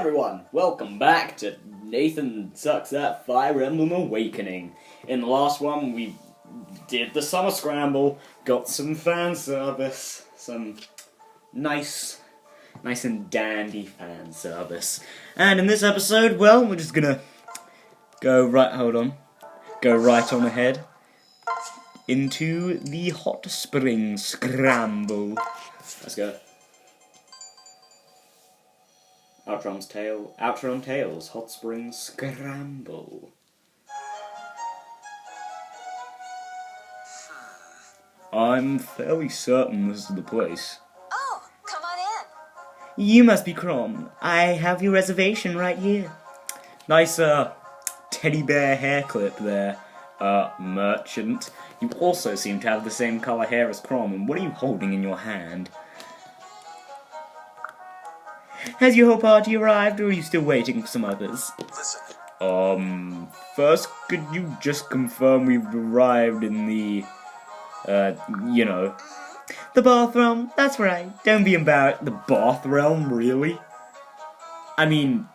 Everyone, welcome back to Nathan Sucks at Fire Emblem Awakening. In the last one, we did the summer scramble, got some fan service, some nice and dandy fan service. And in this episode, well, we're just gonna go right on ahead into the hot spring scramble. Let's go. Outrun Tales, Hot Springs Scramble. I'm fairly certain this is the place. Oh, come on in. You must be Crom. I have your reservation right here. Nice, teddy bear hair clip there, merchant. You also seem to have the same colour hair as Crom, and what are you holding in your hand? Has your whole party arrived, or are you still waiting for some others? Listen. First, could you just confirm we've arrived in the, The Bath Realm, that's right. Don't be embarrassed. the Bath Realm, really? I mean,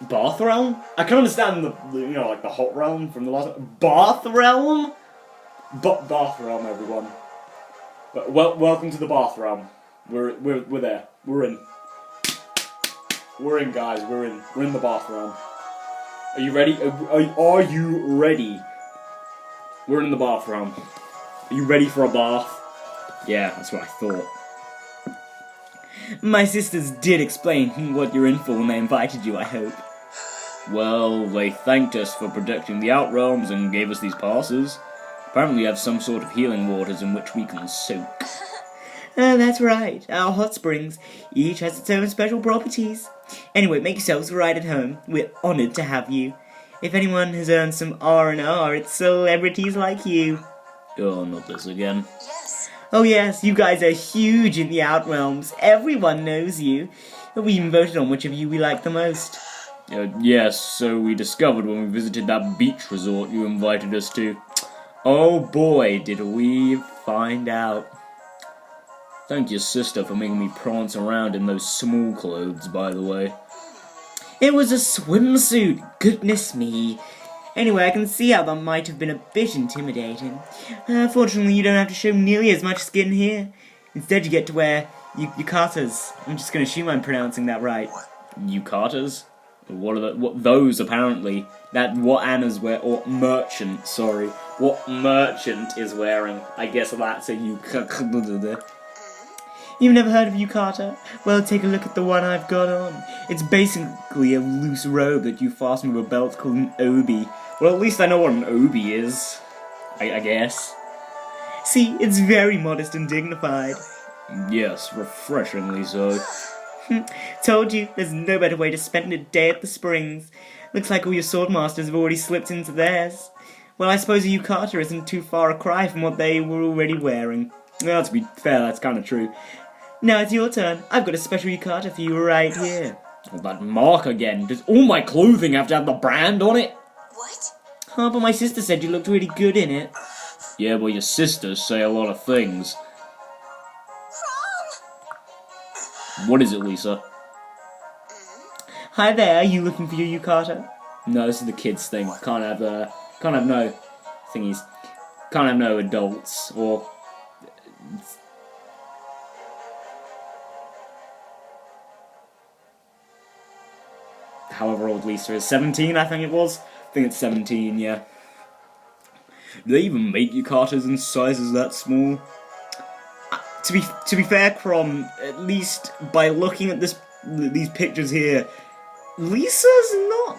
Bath Realm? I can understand the Hot Realm from the last one. Bath Realm? Bath Realm, everyone. But, welcome to the Bath Realm. We're there. We're in. We're in, guys. We're in the Bath Realm. Are you ready? Are you ready? We're in the Bath Realm. Are you ready for a bath? Yeah, that's what I thought. My sisters did explain what you're in for when they invited you, I hope. Well, they thanked us for protecting the Outrealms and gave us these passes. Apparently, we have some sort of healing waters in which we can soak. That's right. Our hot springs. Each has its own special properties. Anyway, make yourselves right at home. We're honoured to have you. If anyone has earned some R&R, it's celebrities like you. Oh, not this again. Yes. Oh yes, you guys are huge in the Outrealms. Everyone knows you. We even voted on which of you we like the most. Yes, so we discovered when we visited that beach resort you invited us to. Oh boy, did we find out. Thank your sister for making me prance around in those small clothes, by the way. It was a swimsuit, goodness me. Anyway, I can see how that might have been a bit intimidating. Fortunately, you don't have to show nearly as much skin here. Instead, you get to wear yukatas. I'm just going to assume I'm pronouncing that right. Yukatas? What those, apparently. What Anna's or merchant, sorry. What merchant is wearing. I guess that's a yukata. You've never heard of yukata? Well, take a look at the one I've got on. It's basically a loose robe that you fasten with a belt called an obi. Well, at least I know what an obi is. I guess. See, it's very modest and dignified. Yes, refreshingly so. Told you, there's no better way to spend a day at the springs. Looks like all your swordmasters have already slipped into theirs. Well, I suppose a yukata isn't too far a cry from what they were already wearing. Well, to be fair, that's kind of true. Now it's your turn. I've got a special yukata for you right here. Well, that mark again. Does all my clothing have to have the brand on it? What? Oh, but my sister said you looked really good in it. Yeah, well, your sisters say a lot of things. From? What is it, Lisa? Hi there, are you looking for your yukata? No, this is the kids thing. Can't have no thingies. Can't have no adults or. However old Lisa is. 17, I think it was. I think it's 17, yeah. Do they even make yukatas in sizes that small? To be fair, Crom, at least by looking at these pictures here, Lisa's not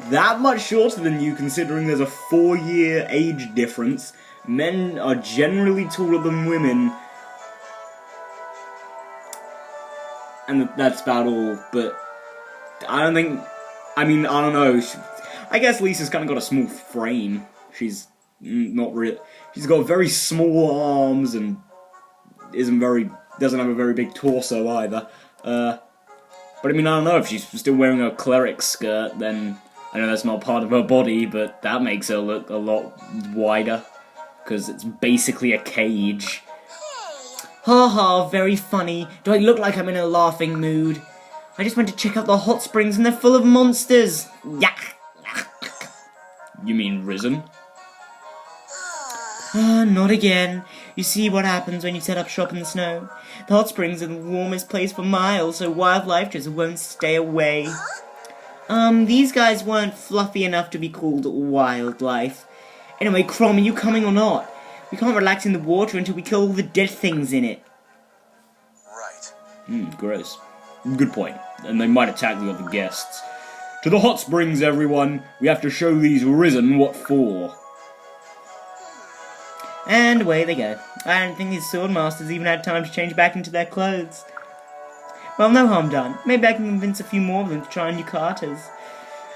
that much shorter than you, considering there's a 4-year age difference. Men are generally taller than women. And that's about all, but I don't know. I guess Lisa's kind of got a small frame. She's not real. She's got very small arms and doesn't have a very big torso either. But I don't know, if she's still wearing a cleric skirt, then I know that's not part of her body, but that makes her look a lot wider, because it's basically a cage. Ha ha, very funny. Do I look like I'm in a laughing mood? I just went to check out the hot springs and they're full of monsters. Yuck. You mean risen? Not again. You see what happens when you set up shop in the snow. The hot springs are the warmest place for miles, so wildlife just won't stay away. These guys weren't fluffy enough to be called wildlife. Anyway, Crom, are you coming or not? We can't relax in the water until we kill all the dead things in it. Right. Gross. Good point. And they might attack the other guests. To the hot springs, everyone! We have to show these risen what for. And away they go. I don't think these swordmasters even had time to change back into their clothes. Well, no harm done. Maybe I can convince a few more of them to try on yukatas.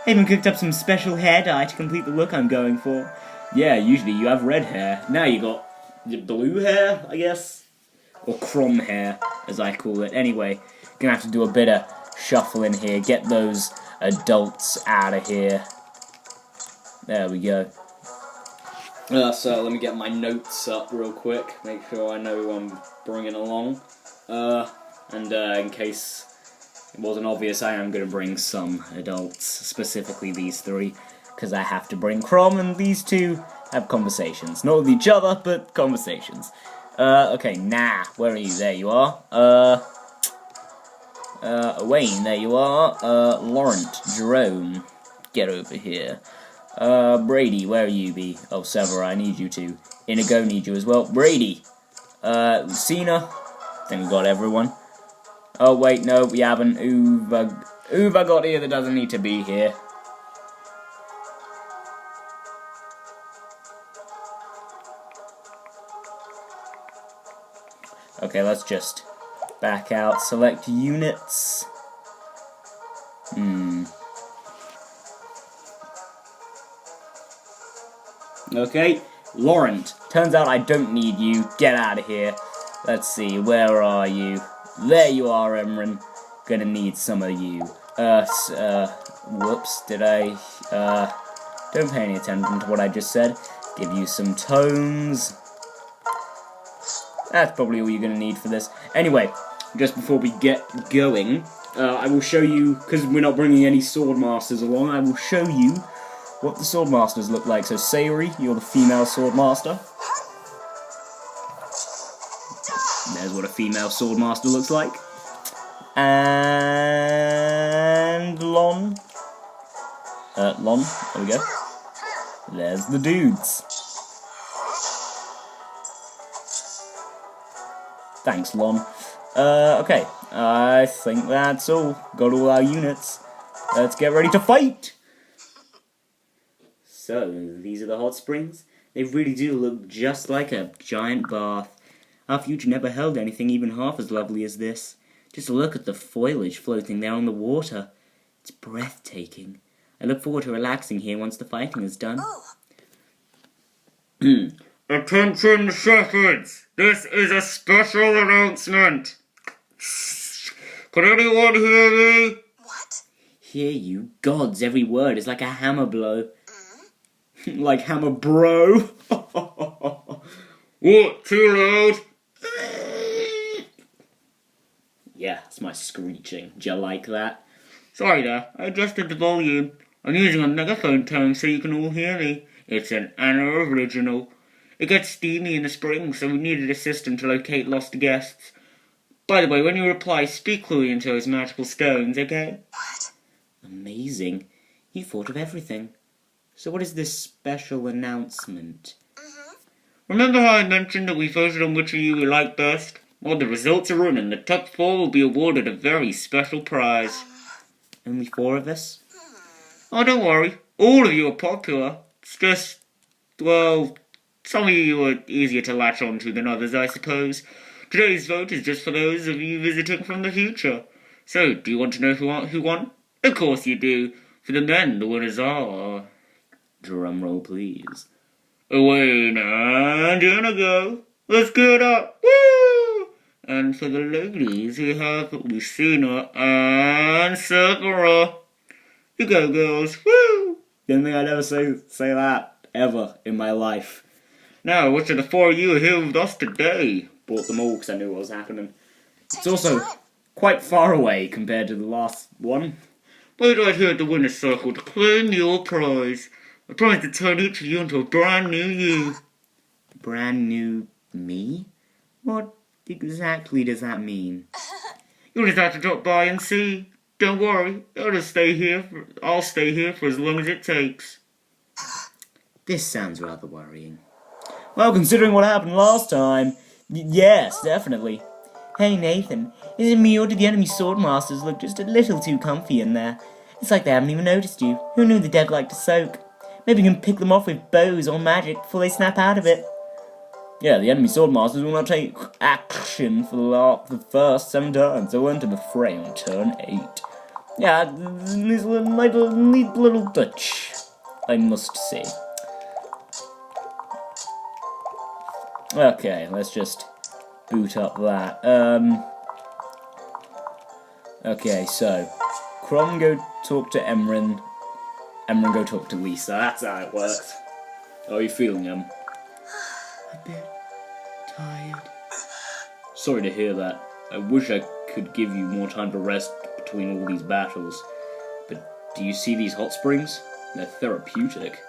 I even cooked up some special hair dye to complete the look I'm going for. Yeah, usually you have red hair. Now you got blue hair, I guess? Or crom hair, as I call it. Anyway, gonna have to do a bit of shuffling here. Get those adults out of here. There we go. So let me get my notes up real quick. Make sure I know who I'm bringing along. In case it wasn't obvious, I am going to bring some adults, specifically these three, because I have to bring Crom, and these two have conversations. Not with each other, but conversations. Okay, where are you? There you are. Wayne, there you are. Laurent, Jerome, get over here. Brady, where are you, be? Oh, Sever, I need you too. Inigo, need you as well. Brady. Lucina. I think we got everyone. Oh, wait, no, we haven't. Uva got here that doesn't need to be here. Okay, let's just back out. Select units. Okay, Laurent. Turns out I don't need you. Get out of here. Let's see, where are you? There you are, Emran. Gonna need some of you. Whoops, did I, don't pay any attention to what I just said. Give you some tones. That's probably all you're gonna need for this. Anyway, just before we get going, I will show you, because we're not bringing any swordmasters along, I will show you what the swordmasters look like. So, Sayori, you're the female swordmaster. There's what a female swordmaster looks like. And Lon. Lon, there we go. There's the dudes. Thanks, Lon. Okay, I think that's all. Got all our units. Let's get ready to fight! So, these are the hot springs? They really do look just like a giant bath. Our future never held anything even half as lovely as this. Just look at the foliage floating there on the water. It's breathtaking. I look forward to relaxing here once the fighting is done. Attention, shepherds! This is a special announcement! Can anyone hear me? What? Hear you? Gods, every word is like a hammer blow. Like hammer bro? What? Too loud? Yeah, it's my screeching. Do you like that? Sorry there, I adjusted the volume. I'm using a megaphone tone so you can all hear me. It's an Anna original. It gets steamy in the spring, so we needed a system to locate lost guests. By the way, when you reply, speak clearly into those magical stones, okay? What? Amazing. You thought of everything. So what is this special announcement? Remember how I mentioned that we voted on which of you we liked best? Well, the results are in, and the top 4 will be awarded a very special prize. Only 4 of us? Oh, don't worry. All of you are popular. It's just, well, some of you are easier to latch onto than others, I suppose. Today's vote is just for those of you visiting from the future. So, do you want to know who won? Of course you do. For the men, the winners are... Drum roll, please. Wayne and Inigo. Let's get up. Woo! And for the ladies, we have Lucina and Sakura. You go, girls. Woo! Didn't think I'd ever say that, ever, in my life. Now, which of the 4 of you are here with us today? Bought them all because I knew what was happening. Take It's also your time. quite far away compared to the last one. Wait right here at the winner's circle to claim your prize. I promise to turn each of you into a brand new you. Brand new me? What exactly does that mean? You'll just have to drop by and see. Don't worry, I'll stay here for as long as it takes. This sounds rather worrying. Well, considering what happened last time, yes, definitely. Hey Nathan, is it me or do the enemy swordmasters look just a little too comfy in there? It's like they haven't even noticed you. Who knew the dead like to soak? Maybe you can pick them off with bows or magic before they snap out of it. Yeah, the enemy swordmasters will not take action for the first 7 turns. They'll enter the fray on turn 8. Yeah, this neat little touch, I must say. Okay, let's just boot up that. Okay, so Crom go talk to Emran. Emran go talk to Lisa. That's how it works. How are you feeling, Em? A bit tired. Sorry to hear that. I wish I could give you more time to rest between all these battles. But do you see these hot springs? They're therapeutic.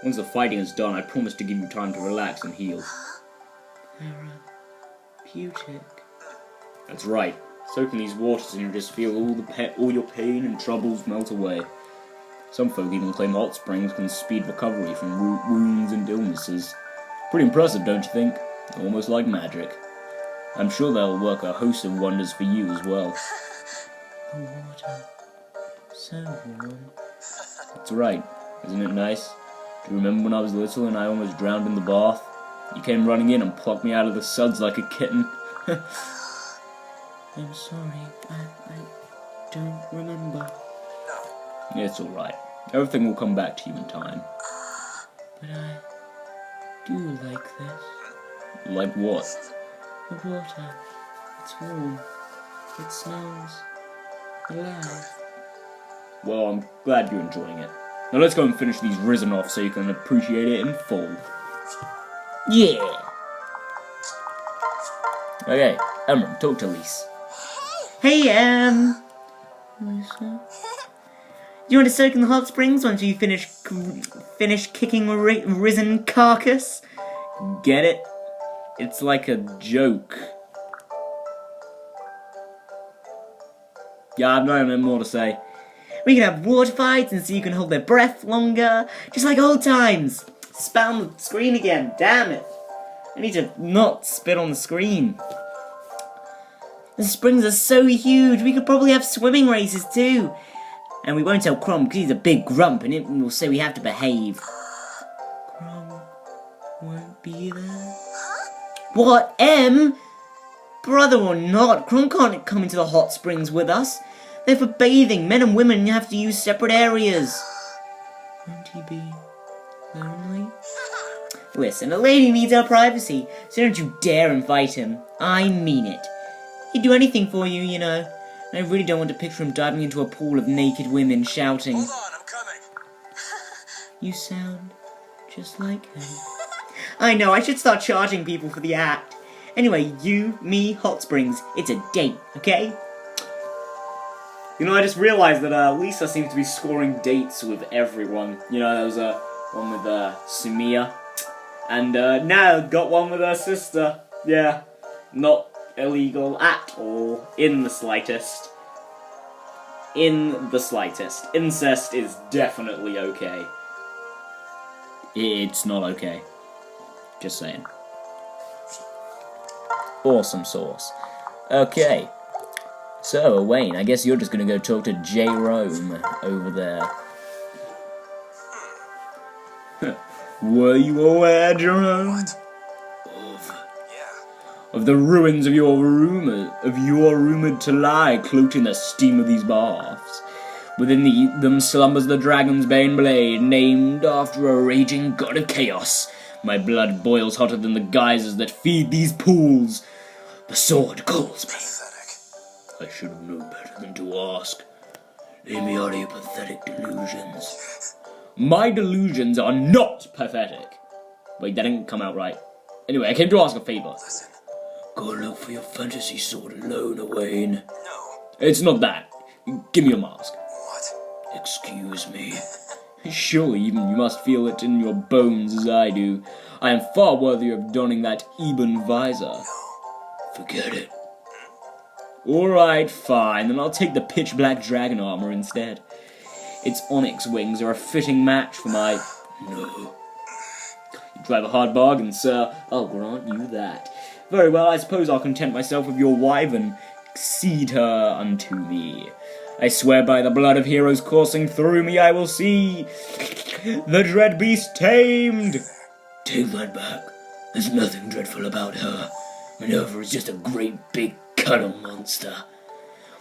Once the fighting is done, I promise to give you time to relax and heal. Therapeutic? That's right. Soak in these waters and you just feel all your pain and troubles melt away. Some folk even claim hot springs can speed recovery from wounds and illnesses. Pretty impressive, don't you think? Almost like magic. I'm sure they'll work a host of wonders for you as well. The water. So warm. That's right. Isn't it nice? Do you remember when I was little and I almost drowned in the bath? You came running in and plucked me out of the suds like a kitten. I'm sorry. I don't remember. It's alright. Everything will come back to you in time. But I do like this. Like what? The water. It's warm. It smells alive. Well, I'm glad you're enjoying it. Now let's go and finish these risen off so you can appreciate it in full. Yeah! Okay, Emran, talk to Lise. Hey, Lisa? You want to soak in the hot springs once you finish kicking a risen carcass? Get it? It's like a joke. Yeah, I've not more to say. We can have water fights and so you can hold their breath longer, just like old times. Spat on the screen again, damn it. I need to not spit on the screen. The springs are so huge, we could probably have swimming races too. And we won't tell Crom because he's a big grump and it will say we have to behave. Crom won't be there. What, Em? Brother or not, Crom can't come into the hot springs with us. They're for bathing. Men and women have to use separate areas. Won't he be lonely? Listen, a lady needs her privacy, so don't you dare invite him. I mean it. He'd do anything for you, you know. And I really don't want to picture him diving into a pool of naked women shouting. Hold on, I'm coming. You sound just like him. I know, I should start charging people for the act. Anyway, you, me, Hot Springs, it's a date, okay? You know, I just realised that Lisa seems to be scoring dates with everyone. You know, there was one with Sumia. And now got one with her sister. Yeah, not illegal at all. In the slightest. In the slightest. Incest is definitely okay. It's not okay. Just saying. Awesome sauce. Okay. So, Wayne, I guess you're just gonna go talk to Jerome over there. Were you aware, Jerome? Of the ruins of your rumored to lie cloaked in the steam of these baths. Within them slumbers the dragon's bane blade, named after a raging god of chaos. My blood boils hotter than the geysers that feed these pools. The sword calls me. I should have known better than to ask. Leave me out of your pathetic delusions. My delusions are not pathetic. Wait, that didn't come out right. Anyway, I came to ask a favour. Go look for your fantasy sword alone, Wayne. No. It's not that. Give me your mask. What? Excuse me. Surely even you must feel it in your bones as I do. I am far worthier of donning that ebon visor. Forget it. Alright, fine, then I'll take the pitch black dragon armor instead. Its onyx wings are a fitting match for my... No. You drive a hard bargain, sir. I'll grant you that. Very well, I suppose I'll content myself with your wyvern. Cede her unto me. I swear by the blood of heroes coursing through me, I will see the dread beast tamed. Take that back. There's nothing dreadful about her. Minerva is just a great big cuddle monster.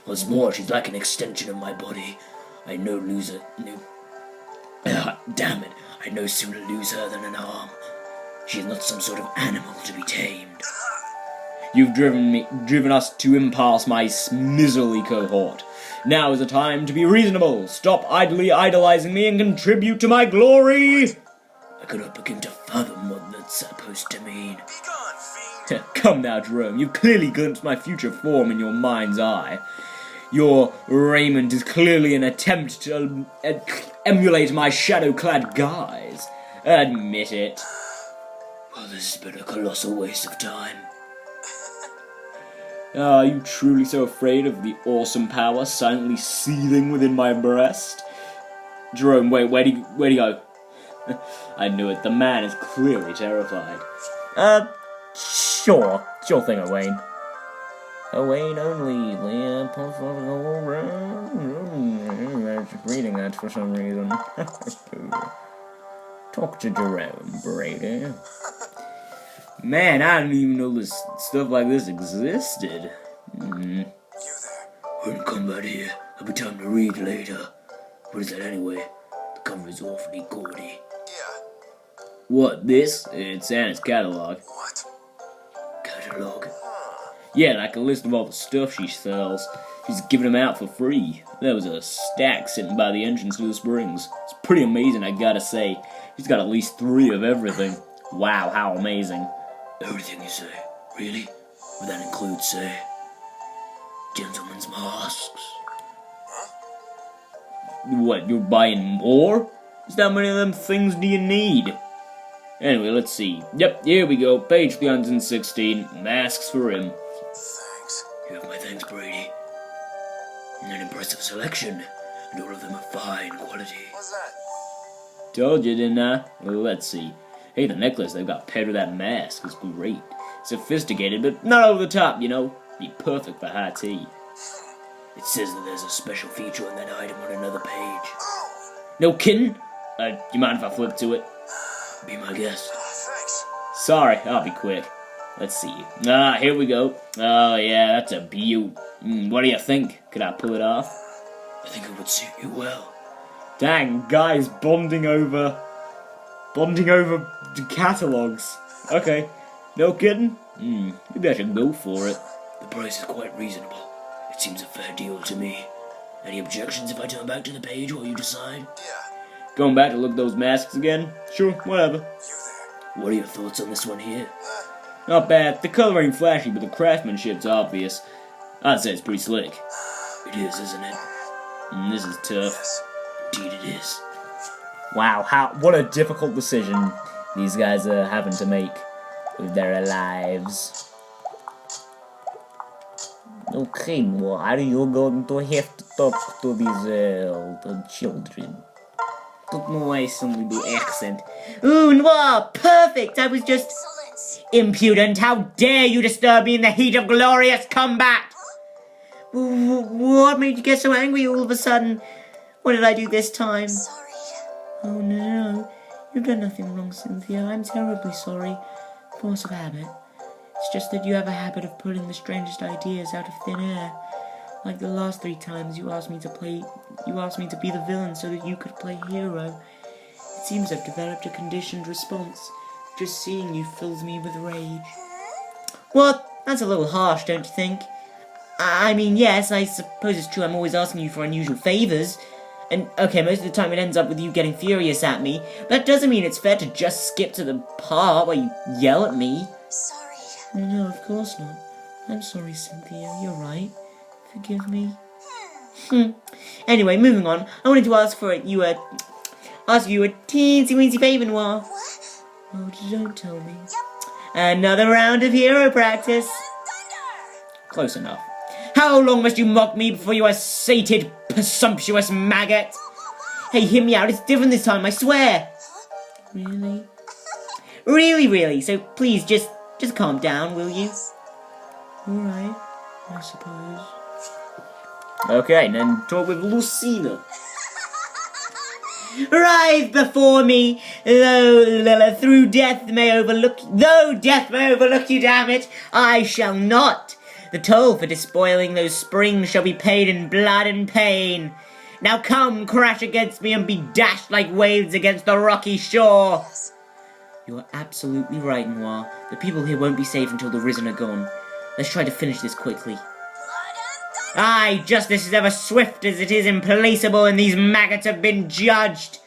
What's more, she's like an extension of my body. I no loser... damn it. I'd no sooner lose her than an arm. She is not some sort of animal to be tamed. You've driven us to impasse, my miserly cohort. Now is the time to be reasonable. Stop idly idolizing me and contribute to my glory. I cannot begin to fathom what that's supposed to mean. Be gone, fiend. Come now, Jerome. You've clearly glimpsed my future form in your mind's eye. Your raiment is clearly an attempt to emulate my shadow-clad guise. Admit it. Well, this has been a colossal waste of time. Are you truly so afraid of the awesome power silently seething within my breast? Jerome, wait, where'd he go? I knew it. The man is clearly terrified. Sure thing, Owain. Owain only, Leah, I was just reading that for some reason. Talk to Jerome, Brady. Man, I didn't even know this stuff like this existed. You there? Wouldn't come back here. There'll be time to read later. What is that anyway? The cover is awfully gaudy. Yeah. What, this? It's Anna's catalog. What? Catalog. Yeah, like a list of all the stuff she sells. She's giving them out for free. There was a stack sitting by the entrance to the springs. It's pretty amazing, I gotta say. She's got at least 3 of everything. Wow, how amazing. Everything you say. Really? Would that include, say, gentlemen's masks? What, you're buying more? Just how many of them things do you need? Anyway, let's see. Yep, here we go. Page 316. Masks for him. Thanks. You have my thanks, Brady. An impressive selection, and all of them of fine quality. What's that? Told you, didn't I? Well, let's see. Hey, the necklace they've got paired with that mask is great. Sophisticated, but not over the top, you know. Be perfect for high tea. It says that there's a special feature on that item on another page. No kidding? You mind if I flip to it? Be my guest. Thanks. Sorry, I'll be quick. Let's see. Here we go. Oh, yeah, that's a beaut. What do you think? Could I pull it off? I think it would suit you well. Dang, guys bonding over the catalogs. Okay, no kidding? Maybe I should go for it. The price is quite reasonable. It seems a fair deal to me. Any objections if I turn back to the page while you decide? Yeah. Going back to look at those masks again? Sure, whatever. You there? What are your thoughts on this one here? Not bad. The color ain't flashy, but the craftsmanship's obvious. I'd say it's pretty slick. It is, isn't it? This is tough. Yes. Indeed it is. Wow, what a difficult decision these guys are having to make with their lives. Okay, what are you going to have to talk to these the children? Put my son do accent. Ooh, wow, perfect! I was just... Excellence. Impudent! How dare you disturb me in the heat of glorious combat! What made you get so angry all of a sudden? What did I do this time? Sorry. Oh, no. You've done nothing wrong, Cynthia. I'm terribly sorry. Force of habit. It's just that you have a habit of pulling the strangest ideas out of thin air. Like the last 3 times you asked me to be the villain so that you could play hero. It seems I've developed a conditioned response. Just seeing you fills me with rage. What? That's a little harsh, don't you think? I mean, yes, I suppose it's true I'm always asking you for unusual favours. And, okay, most of the time it ends up with you getting furious at me. But that doesn't mean it's fair to just skip to the part where you yell at me. Sorry. No, of course not. I'm sorry, Cynthia. You're right. Forgive me. Anyway, moving on. I wanted to ask you a teensy-weensy favour, Noir. What? Oh, don't tell me. Another round of hero practice. Thunder! Close enough. How long must you mock me before you are sated, presumptuous maggot? Hey, hear me out. It's different this time, I swear. Really? Really. So please, just calm down, will you? Alright, I suppose. Okay, then talk with Lucina. Rise before me, though death may overlook you, damn it, I shall not. The toll for despoiling those springs shall be paid in blood and pain. Now come, crash against me and be dashed like waves against the rocky shore. You are absolutely right, Noir. The people here won't be safe until the Risen are gone. Let's try to finish this quickly. Aye, justice is ever swift as it is implacable, and these maggots have been judged.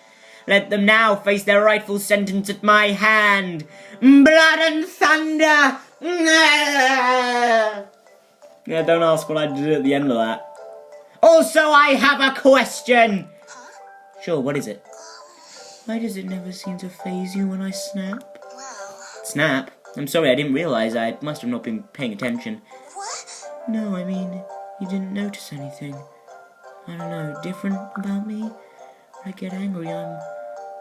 Let them now face their rightful sentence at my hand. Blood and thunder! Yeah, don't ask what I did at the end of that. Also, I have a question! Sure, what is it? Why does it never seem to faze you when I snap? Well... Snap? I'm sorry, I didn't realise. I must have not been paying attention. What? No, I mean, you didn't notice anything. I don't know, different about me? When I get angry, I'm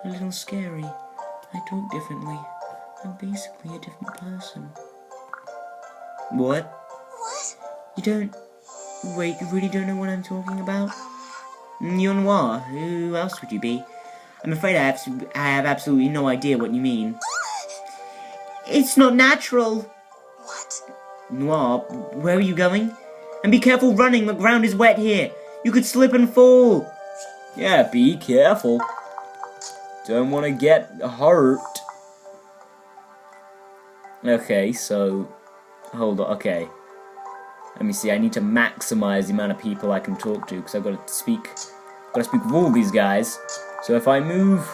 a little scary. I talk differently. I'm basically a different person. What? What? You don't... Wait, you really don't know what I'm talking about? You're Noir. Who else would you be? I'm afraid I have absolutely no idea what you mean. It's not natural. What? Noir, where are you going? And be careful running, the ground is wet here. You could slip and fall. Yeah, be careful. Don't want to get hurt. Okay, so... Hold on, okay. Let me see, I need to maximize the amount of people I can talk to, because I've got to speak with all these guys. So if I move...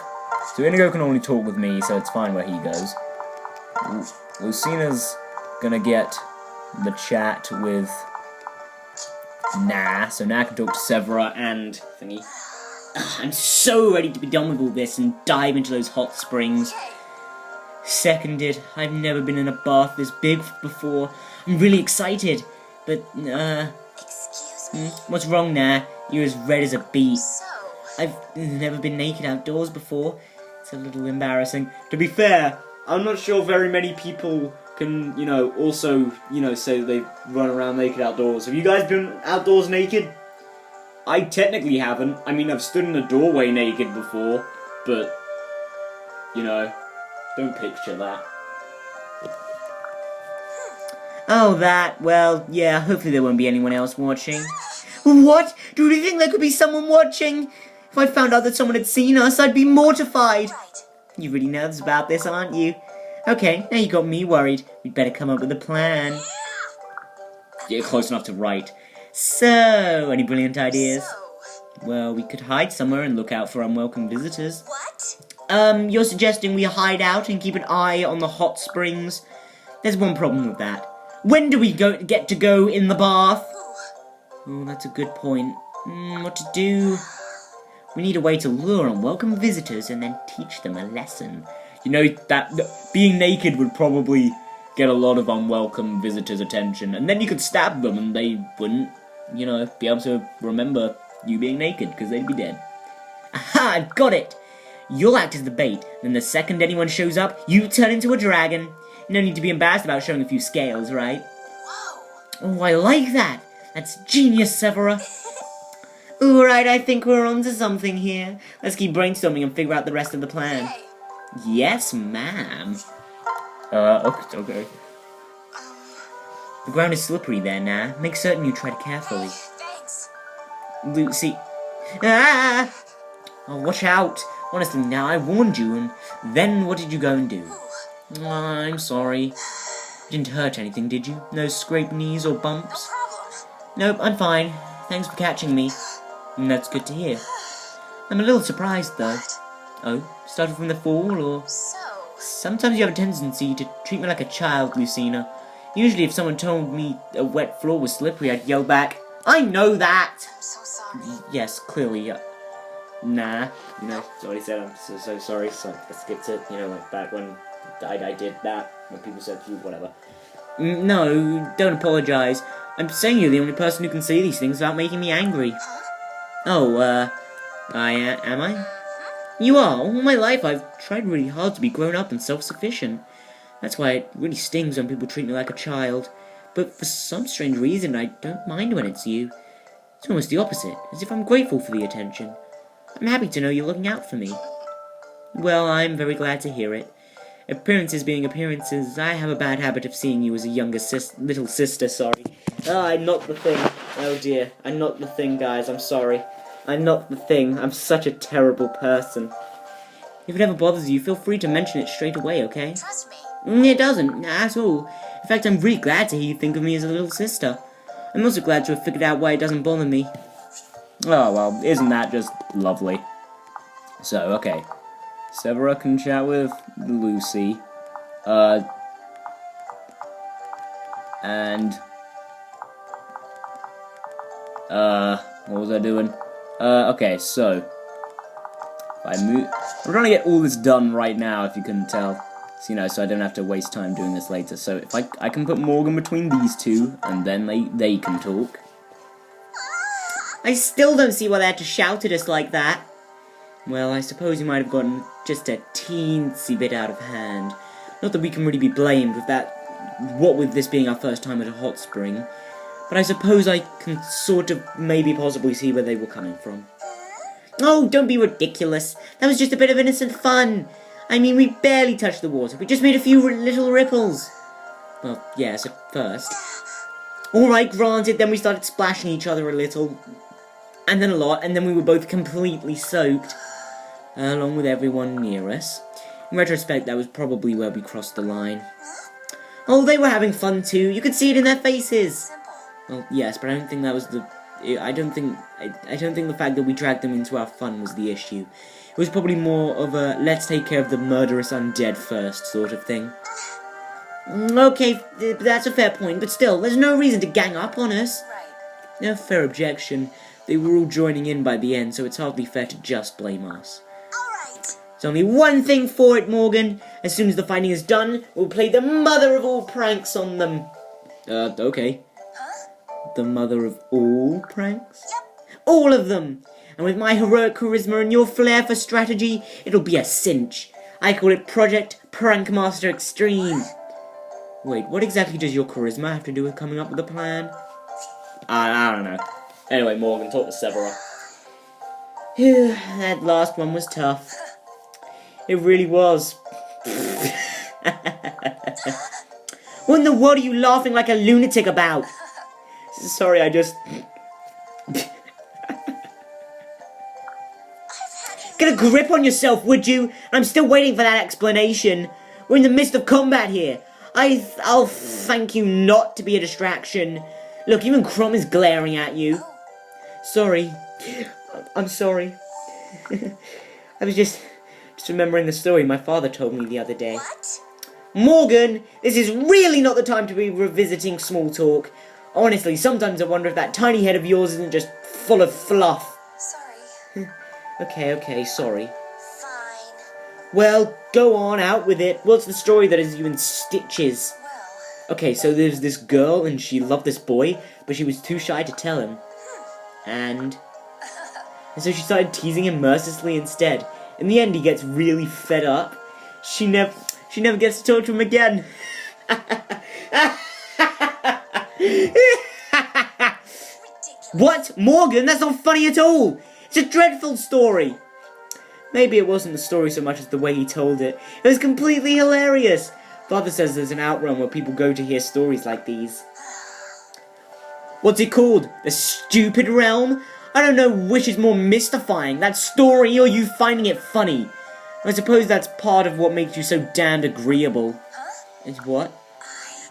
So Inigo can only talk with me, so it's fine where he goes. Lucina's gonna get the chat with Nah, so now I can talk to Severa and thingy. I'm so ready to be done with all this and dive into those hot springs. Seconded. I've never been in a bath this big before. I'm really excited. But, Excuse me? what's wrong now? You're as red as a beet. So... I've never been naked outdoors before. It's a little embarrassing. To be fair, I'm not sure very many people can, also, say that they run around naked outdoors. Have you guys been outdoors naked? I technically haven't. I mean, I've stood in a doorway naked before, but, don't picture that. Oh, that. Well, yeah, hopefully there won't be anyone else watching. What? Do you think there could be someone watching? If I found out that someone had seen us, I'd be mortified. Right. You're really nervous about this, aren't you? Okay, now you got me worried. We'd better come up with a plan. Yeah, close enough to right. So, any brilliant ideas? So... Well, we could hide somewhere and look out for unwelcome visitors. What? You're suggesting we hide out and keep an eye on the hot springs? There's one problem with that. When do we get to go in the bath? Oh, that's a good point. What to do? We need a way to lure unwelcome visitors and then teach them a lesson. That being naked would probably get a lot of unwelcome visitors' attention. And then you could stab them and they wouldn't, be able to remember you being naked because they'd be dead. Aha, I've got it! You'll act as the bait. Then the second anyone shows up, you turn into a dragon. No need to be embarrassed about showing a few scales, right? Whoa. Oh, I like that! That's genius, Severa. Alright, I think we're onto something here. Let's keep brainstorming and figure out the rest of the plan. Hey. Yes, ma'am. Okay. The ground is slippery there, Nah. Make certain you tread carefully. Thanks. Lucy. Ah! Oh, watch out. Honestly, now I warned you, and then what did you go and do? Oh, I'm sorry. You didn't hurt anything, did you? No scraped knees or No bumps? problem. Nope, I'm fine. Thanks for catching me. That's good to hear. I'm a little surprised, though. Oh, started from the fall, or... So... Sometimes you have a tendency to treat me like a child, Lucina. Usually if someone told me a wet floor was slippery, I'd yell back, I know that! I'm so sorry. Yes, clearly, nah. You know, it's already said I'm so sorry, so I skipped it. You know, like back when I did that, when people said whatever. No, don't apologize. I'm saying you're the only person who can say these things without making me angry. Oh, am I? You are. All my life I've tried really hard to be grown up and self-sufficient. That's why it really stings when people treat me like a child. But for some strange reason, I don't mind when it's you. It's almost the opposite, as if I'm grateful for the attention. I'm happy to know you're looking out for me. Well, I'm very glad to hear it. Appearances being appearances, I have a bad habit of seeing you as a younger little sister, sorry. I'm not the thing. Oh dear, I'm not the thing, guys, I'm sorry. I'm not the thing, I'm such a terrible person. If it ever bothers you, feel free to mention it straight away, okay? Trust me. It doesn't, at all. In fact, I'm really glad to hear you think of me as a little sister. I'm also glad to have figured out why it doesn't bother me. Oh, well, isn't that just lovely? So, okay. Severa can chat with Lucy. And... what was I doing? Okay, so... I'm trying to get all this done right now, if you couldn't tell. So, you know, so I don't have to waste time doing this later. So, if I can put Morgan between these two, and then they can talk. I still don't see why they had to shout at us like that. Well, I suppose you might have gotten just a teensy bit out of hand. Not that we can really be blamed with that, what with this being our first time at a hot spring. But I suppose I can sort of maybe possibly see where they were coming from. Oh, don't be ridiculous. That was just a bit of innocent fun. I mean, we barely touched the water. We just made a few little ripples. Well, yes, at first. Alright, granted, then we started splashing each other a little. And then a lot, and then we were both completely soaked. Along with everyone near us. In retrospect, that was probably where we crossed the line. Oh, they were having fun too. You could see it in their faces. Simple. Well, yes, but I don't think that was the... I don't think the fact that we dragged them into our fun was the issue. It was probably more of a let's take care of the murderous undead first sort of thing. Okay, that's a fair point, but still, there's no reason to gang up on us. Right. No fair objection. They were all joining in by the end, so it's hardly fair to just blame us. Alright. There's only one thing for it, Morgan. As soon as the fighting is done, we'll play the mother of all pranks on them. Okay. Huh? The mother of all pranks? Yep. All of them! And with my heroic charisma and your flair for strategy, it'll be a cinch. I call it Project Prankmaster Extreme. Wait, what exactly does your charisma have to do with coming up with a plan? I don't know. Anyway, Morgan, talk to Severa. Phew, that last one was tough. It really was. What in the world are you laughing like a lunatic about? Sorry, I just... Get a grip on yourself, would you? I'm still waiting for that explanation. We're in the midst of combat here. I'll thank you not to be a distraction. Look, even Crom is glaring at you. Sorry. I'm sorry. I was just remembering the story my father told me the other day. What? Morgan, this is really not the time to be revisiting small talk. Honestly, sometimes I wonder if that tiny head of yours isn't just full of fluff. Sorry. Okay, sorry. Fine. Well, go on, out with it. What's the story that has you in stitches? Well. Okay, so there's this girl, and she loved this boy, but she was too shy to tell him. And so she started teasing him mercilessly instead. In the end, he gets really fed up. She never gets to talk to him again. What? Morgan? That's not funny at all. It's a dreadful story. Maybe it wasn't the story so much as the way he told it. It was completely hilarious. Father says there's an outrun where people go to hear stories like these. What's it called? The Stupid Realm? I don't know which is more mystifying, that story or you finding it funny. I suppose that's part of what makes you so damned agreeable. Huh? Is what?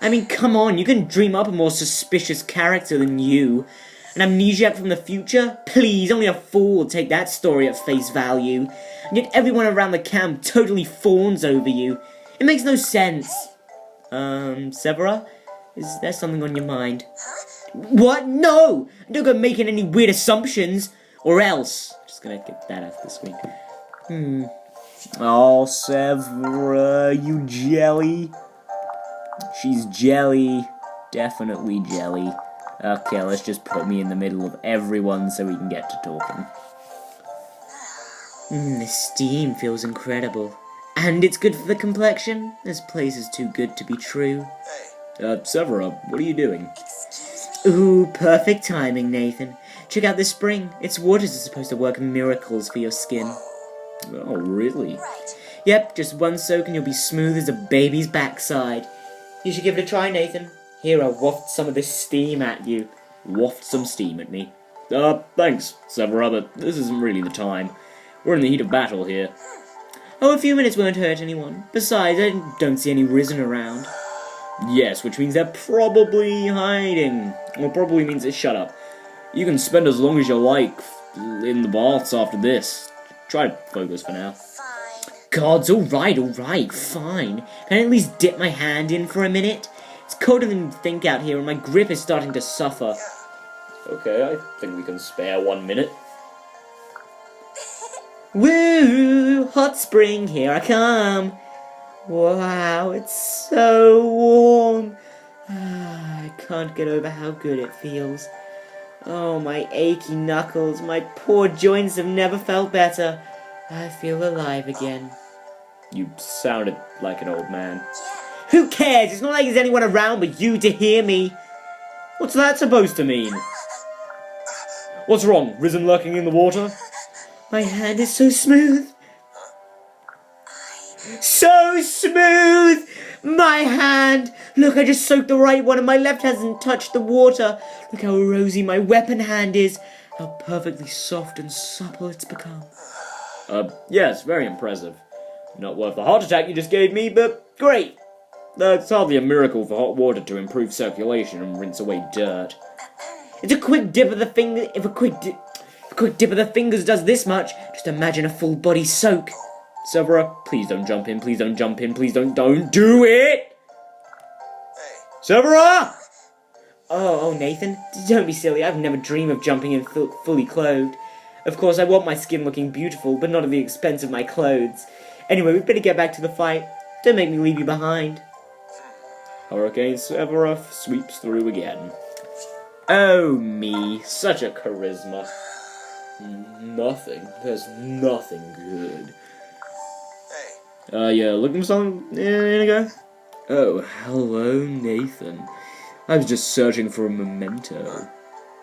I mean, come on, you can dream up a more suspicious character than you. An amnesiac from the future? Please, only a fool will take that story at face value. And yet everyone around the camp totally fawns over you. It makes no sense. Severa? Is there something on your mind? What? No! Don't go making any weird assumptions, or else. Just gonna get that off the screen. Oh, Severa, you jelly. She's jelly. Definitely jelly. Okay, let's just put me in the middle of everyone so we can get to talking. The steam feels incredible. And it's good for the complexion. This place is too good to be true. Severa, what are you doing? Ooh, perfect timing, Nathan. Check out this spring. Its waters are supposed to work miracles for your skin. Oh, really? Right. Yep, just one soak and you'll be smooth as a baby's backside. You should give it a try, Nathan. Here, I'll waft some of this steam at you. Waft some steam at me. Thanks, Severa, but this isn't really the time. We're in the heat of battle here. Oh, a few minutes won't hurt anyone. Besides, I don't see any risen around. Yes, which means they're probably hiding. Or probably means they shut up. You can spend as long as you like in the baths after this. Try to focus for now. Fine. Gods, alright, fine. Can I at least dip my hand in for a minute? It's colder than you'd think out here and my grip is starting to suffer. Okay, I think we can spare 1 minute. Woo! Hot spring, here I come. Wow, it's so warm. I can't get over how good it feels. Oh, my achy knuckles, my poor joints have never felt better. I feel alive again. You sounded like an old man. Who cares? It's not like there's anyone around but you to hear me. What's that supposed to mean? What's wrong? Risen lurking in the water? My hand is so smooth. So smooth! My hand! Look, I just soaked the right one and my left hasn't touched the water. Look how rosy my weapon hand is. How perfectly soft and supple it's become. Yes, very impressive. Not worth the heart attack you just gave me, but great. It's hardly a miracle for hot water to improve circulation and rinse away dirt. It's a quick dip of the finger. If a quick dip of the fingers does this much, just imagine a full body soak. Severa, please don't jump in, please don't jump in, please don't do it! Severa! Oh, Nathan, don't be silly. I've never dreamed of jumping in fully clothed. Of course, I want my skin looking beautiful, but not at the expense of my clothes. Anyway, we'd better get back to the fight. Don't make me leave you behind. Hurricane Severa sweeps through again. Oh me, such a charisma. Nothing, there's nothing good. Yeah, looking for something, Inigo? Oh, hello, Nathan. I was just searching for a memento.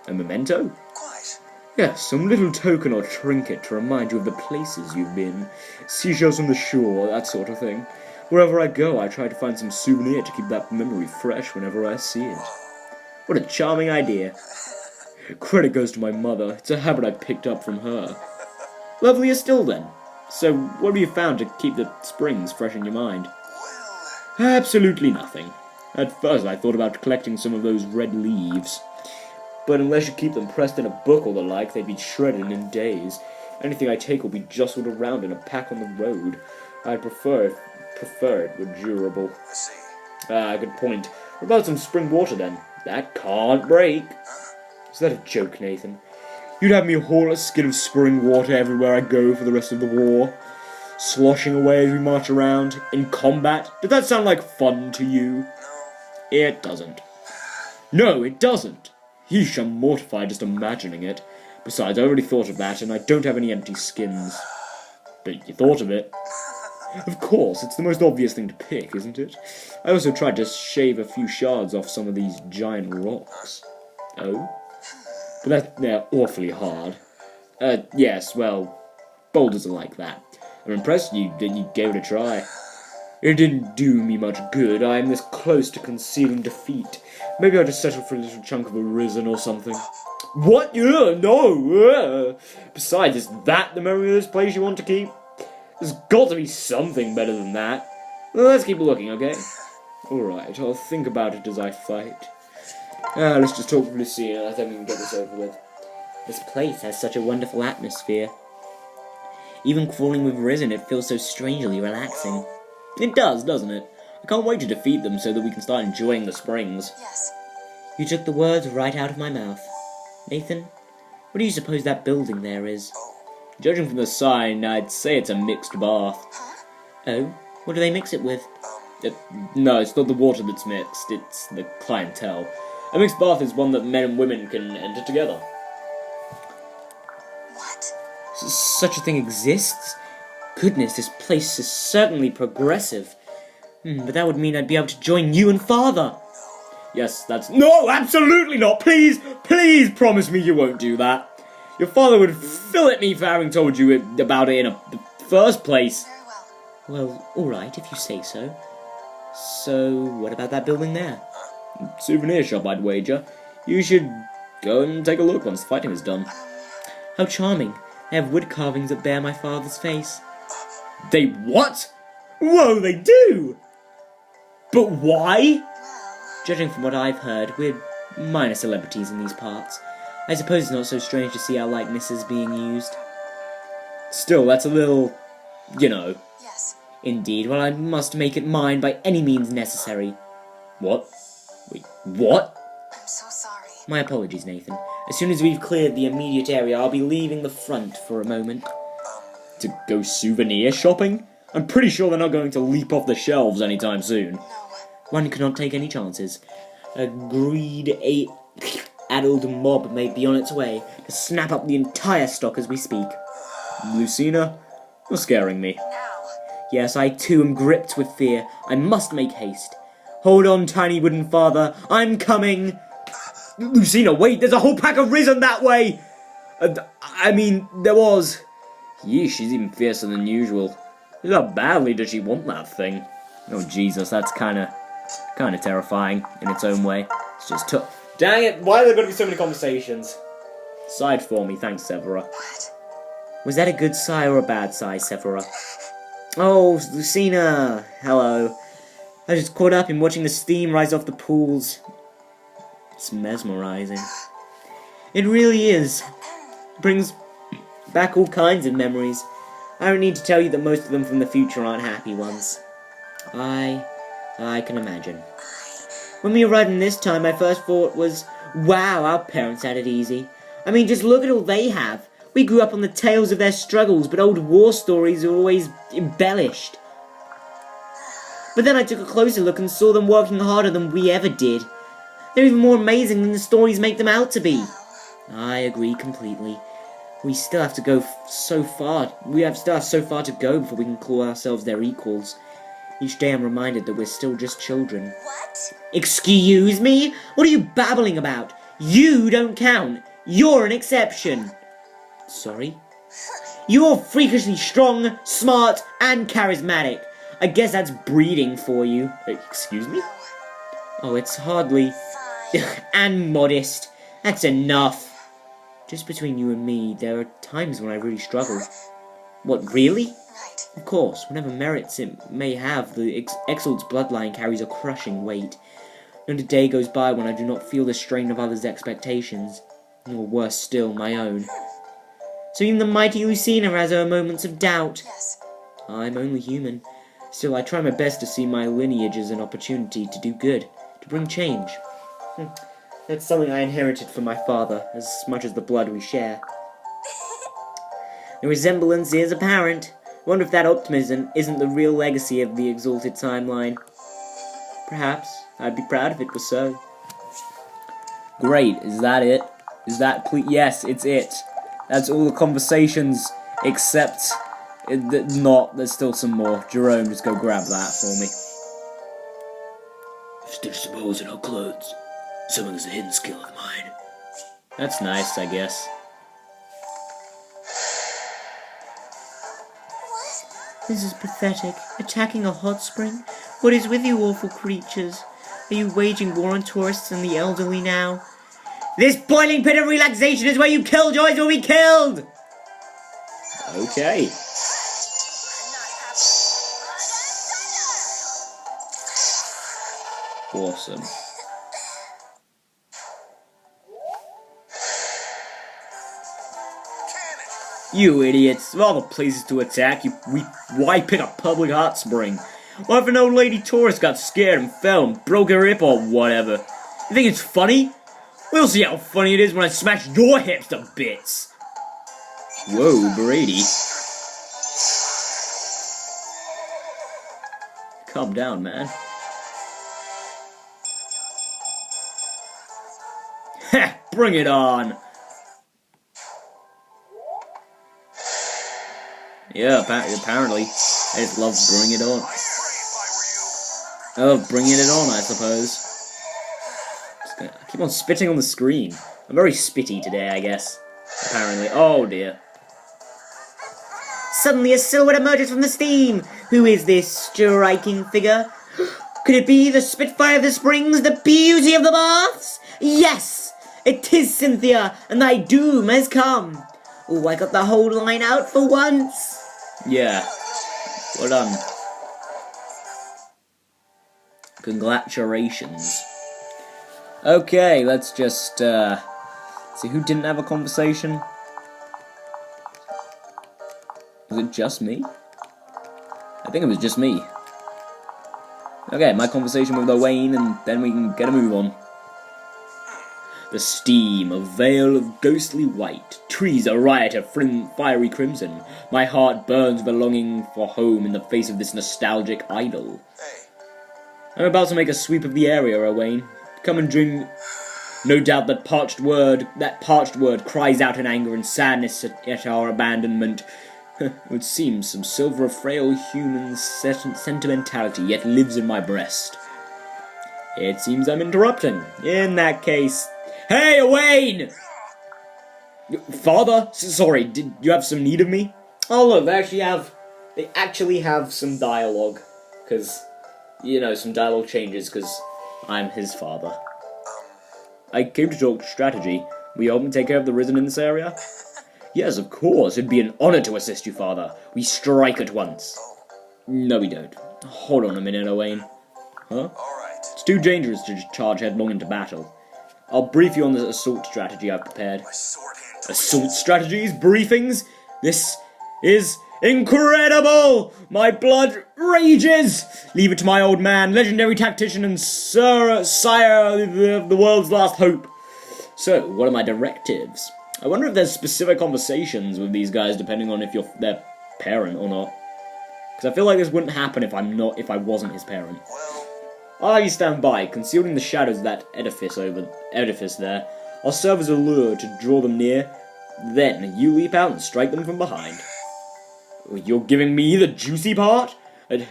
A memento? Quite. Yes, some little token or trinket to remind you of the places you've been. Seashells from the shore, that sort of thing. Wherever I go, I try to find some souvenir to keep that memory fresh whenever I see it. What a charming idea. Credit goes to my mother. It's a habit I picked up from her. Lovelier still, then. So, what have you found to keep the springs fresh in your mind? Absolutely nothing. At first I thought about collecting some of those red leaves. But unless you keep them pressed in a book or the like, they'd be shredded in days. Anything I take will be jostled around in a pack on the road. I'd prefer it were durable. I see. Good point. What about some spring water, then? That can't break. Is that a joke, Nathan? You'd have me haul a skin of spring water everywhere I go for the rest of the war? Sloshing away as we march around, in combat? Does that sound like fun to you? No. It doesn't. No, it doesn't. Yeesh, I'm mortified just imagining it. Besides, I already thought of that, and I don't have any empty skins. But you thought of it. Of course, it's the most obvious thing to pick, isn't it? I also tried to shave a few shards off some of these giant rocks. Oh? But they're awfully hard. Yes, well, boulders are like that. I'm impressed you gave it a try. It didn't do me much good. I am this close to concealing defeat. Maybe I'll just settle for a little chunk of a risen or something. What? No! Besides, is that the memory of this place you want to keep? There's got to be something better than that. Well, let's keep looking, okay? Alright, I'll think about it as I fight. Let's just talk to Lucina. I think we can get this over with. This place has such a wonderful atmosphere. Even crawling with Risen, it feels so strangely relaxing. It does, doesn't it? I can't wait to defeat them so that we can start enjoying the springs. Yes. You took the words right out of my mouth. Nathan, what do you suppose that building there is? Judging from the sign, I'd say it's a mixed bath. Oh? What do they mix it with? No, it's not the water that's mixed, it's the clientele. A mixed bath is one that men and women can enter together. What? Such a thing exists? Goodness, this place is certainly progressive. But that would mean I'd be able to join you and Father. Yes, that's... No, absolutely not! Please, please promise me you won't do that. Your father would fillet me for having told you about it in the first place. Very well. Well, alright, if you say so. So, what about that building there? Souvenir shop, I'd wager. You should go and take a look once the fighting is done. How charming. They have wood carvings that bear my father's face. They what? Whoa, they do! But why? Well, Judging from what I've heard, we're minor celebrities in these parts. I suppose it's not so strange to see our likenesses being used. Still, that's a little... you know. yes. Indeed, well, I must make it mine by any means necessary. What? Wait, what? I'm so sorry. My apologies, Nathan. As soon as we've cleared the immediate area, I'll be leaving the front for a moment. To go souvenir shopping? I'm pretty sure they're not going to leap off the shelves anytime soon. No. One cannot take any chances. A greed-addled mob may be on its way to snap up the entire stock as we speak. Lucina, you're scaring me. Now. Yes, I too am gripped with fear. I must make haste. Hold on, tiny wooden father. I'm coming! Lucina, wait, there's a whole pack of risen that way! I mean, there was. Yeesh, she's even fiercer than usual. How badly does she want that thing? Oh, Jesus, that's kinda terrifying in its own way. It's just Dang it, why are there gonna be so many conversations? Side for me, thanks, Severa. What? Was that a good sigh or a bad sigh, Sephora? Oh, Lucina! Hello. I was just caught up in watching the steam rise off the pools. It's mesmerizing. It really is. Brings back all kinds of memories. I don't need to tell you that most of them from the future aren't happy ones. I can imagine. When we arrived in this time, my first thought was, wow, our parents had it easy. I mean, just look at all they have. We grew up on the tales of their struggles, but old war stories are always embellished. But then I took a closer look and saw them working harder than we ever did. They're even more amazing than the stories make them out to be. I agree completely. We still have to go so far. Still have so far to go before we can call ourselves their equals. Each day I'm reminded that we're still just children. What? Excuse me? What are you babbling about? You don't count. You're an exception. Sorry? You're freakishly strong, smart, and charismatic. I guess that's breeding for you. Excuse me? Oh, it's hardly... Fine. and modest. That's enough. Just between you and me, there are times when I really struggle. What, really? Right. Of course, whatever merits it may have, the Exalt's bloodline carries a crushing weight. Not a day goes by when I do not feel the strain of others' expectations, or worse still, my own. So even the mighty Lucina has her moments of doubt. Yes. I'm only human. Still, I try my best to see my lineage as an opportunity to do good, to bring change. That's something I inherited from my father, as much as the blood we share. The resemblance is apparent. I wonder if that optimism isn't the real legacy of the exalted timeline. Perhaps. I'd be proud if it was so. Great, is that it? Yes, it's it. That's all the conversations, except... there's still some more. Jerome, just go grab that for me. Stitch some holes in our clothes. Some of this is a hidden skill of mine. That's nice, I guess. This is pathetic. Attacking a hot spring? What is with you awful creatures? Are you waging war on tourists and the elderly now? This boiling pit of relaxation is where you killjoys will be killed! Okay. Awesome. You idiots! Of all the places to attack, why pick a public hot spring? What if an old lady tourist got scared and fell and broke her hip or whatever? You think it's funny? We'll see how funny it is when I smash your hips to bits. Whoa, Brady. Calm down, man. Heh, bring it on. Yeah, apparently. I just love bring it on. Oh, bringing it on, I suppose. I keep on spitting on the screen. I'm very spitty today, I guess. Apparently. Oh, dear. Suddenly a silhouette emerges from the steam. Who is this striking figure? Could it be the Spitfire of the Springs, the beauty of the baths? Yes! It is Cynthia, and thy doom has come. Oh, I got the whole line out for once. Yeah. Well done. Congratulations. Okay, let's just, see who didn't have a conversation. Was it just me? I think it was just me. Okay, my conversation with Owain, and then we can get a move on. The steam, a veil of ghostly white. Trees a riot of fiery crimson. My heart burns with a longing for home in the face of this nostalgic idol. I'm about to make a sweep of the area, Owain. Come and drink. No doubt that parched word cries out in anger and sadness at our abandonment. It would seem some silver of frail human sentimentality yet lives in my breast. It seems I'm interrupting. In that case... Hey, Owain! Father? Sorry, did you have some need of me? Oh look, they actually have some dialogue. Because, you know, some dialogue changes because I'm his father. I came to talk strategy. Will you help me take care of the risen in this area? Yes, of course. It'd be an honor to assist you, father. We strike at once. No, we don't. Hold on a minute, Owain. Huh? It's too dangerous to charge headlong into battle. I'll brief you on the assault strategy I've prepared. Assault strategies? Briefings? This is incredible! My blood rages! Leave it to my old man, legendary tactician and sire of the world's last hope. So, what are my directives? I wonder if there's specific conversations with these guys depending on if you're their parent or not. Because I feel like this wouldn't happen if I wasn't his parent. I'll have you stand by, concealing the shadows of that edifice there. I'll serve as a lure to draw them near. Then you leap out and strike them from behind. You're giving me the juicy part? At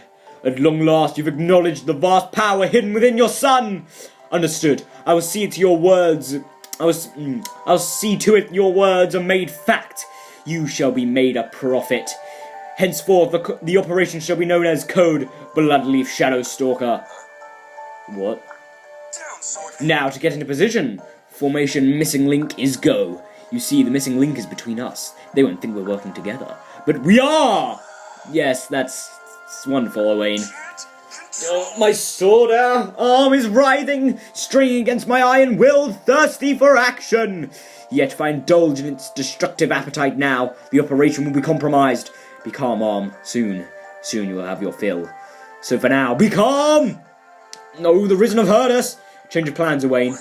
long last, you've acknowledged the vast power hidden within your son. Understood. I will see to your words. I'll see to it your words are made fact. You shall be made a prophet. Henceforth, the operation shall be known as Code Bloodleaf Shadow Stalker. What? Now, to get into position. Formation missing link is go. You see, the missing link is between us. They won't think we're working together. But we are! Yes, that's wonderful, Owain. Oh, my sword arm is writhing, straining against my iron will, thirsty for action. Yet if I indulge in its destructive appetite now, the operation will be compromised. Be calm, arm. Soon you will have your fill. So for now, be calm! No, the Risen have heard us. Change of plans, Owain.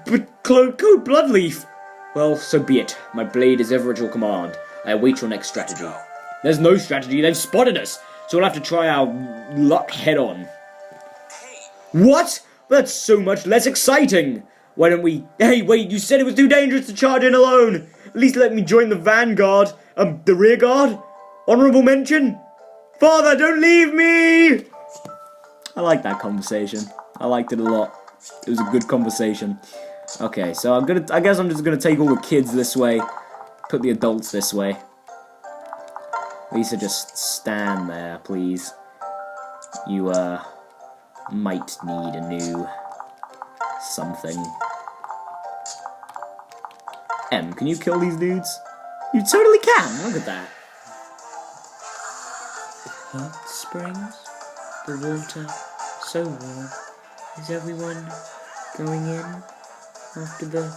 But Code Bloodleaf. Well, so be it. My blade is ever at your command. I await your next strategy. There's no strategy. They've spotted us. So we'll have to try our luck head on. What? That's so much less exciting. Why don't we... Hey, wait, you said it was too dangerous to charge in alone. At least let me join the vanguard. The rear guard? Honourable mention? Father, don't leave me! I like that conversation. I liked it a lot. It was a good conversation. Okay, so I guess I'm just gonna take all the kids this way, put the adults this way. Lisa, just stand there, please. You, might need a new something. Em, can you kill these dudes? You totally can, look at that. Hot springs, the water, so warm. Is everyone going in after the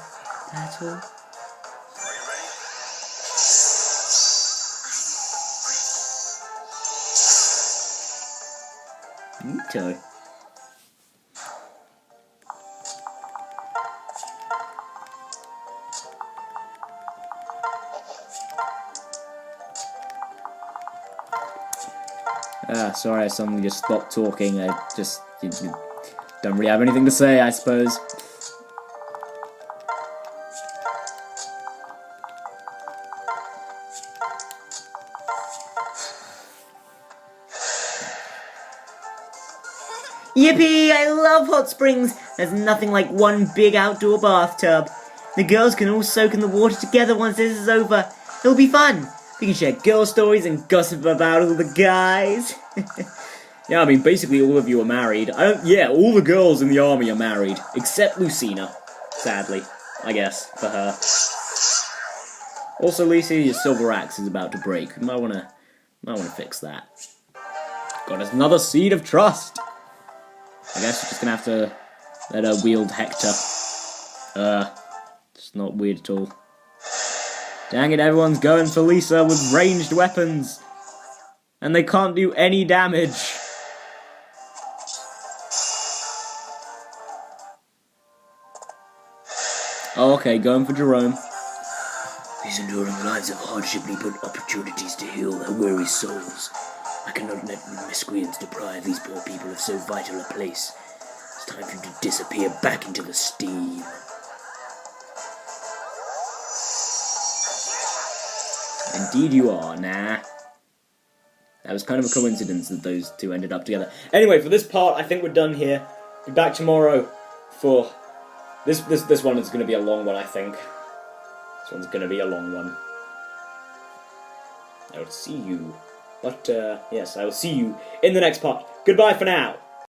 battle? Neato. Sorry, I suddenly just stopped talking. I just don't really have anything to say, I suppose. Yippee! I love hot springs! There's nothing like one big outdoor bathtub. The girls can all soak in the water together once this is over. It'll be fun. We can share girl stories and gossip about all the guys. Yeah, I mean, basically all of you are married. Yeah, all the girls in the army are married. Except Lucina. Sadly. I guess, for her. Also, Lisa, your silver axe is about to break. You might wanna fix that. Got us another seed of trust. I guess we're just gonna have to let her wield Hector. It's not weird at all. Dang it, everyone's going for Lisa with ranged weapons. And they can't do any damage. Oh, okay, going for Jerome. These enduring lives of hardship need but opportunities to heal their weary souls. I cannot let miscreants deprive these poor people of so vital a place. It's time for you to disappear back into the steam. Indeed you are, nah. That was kind of a coincidence that those two ended up together. Anyway, for this part, I think we're done here. Be back tomorrow for... This one is going to be a long one, I think. This one's going to be a long one. I will see you. But, yes, I will see you in the next part. Goodbye for now.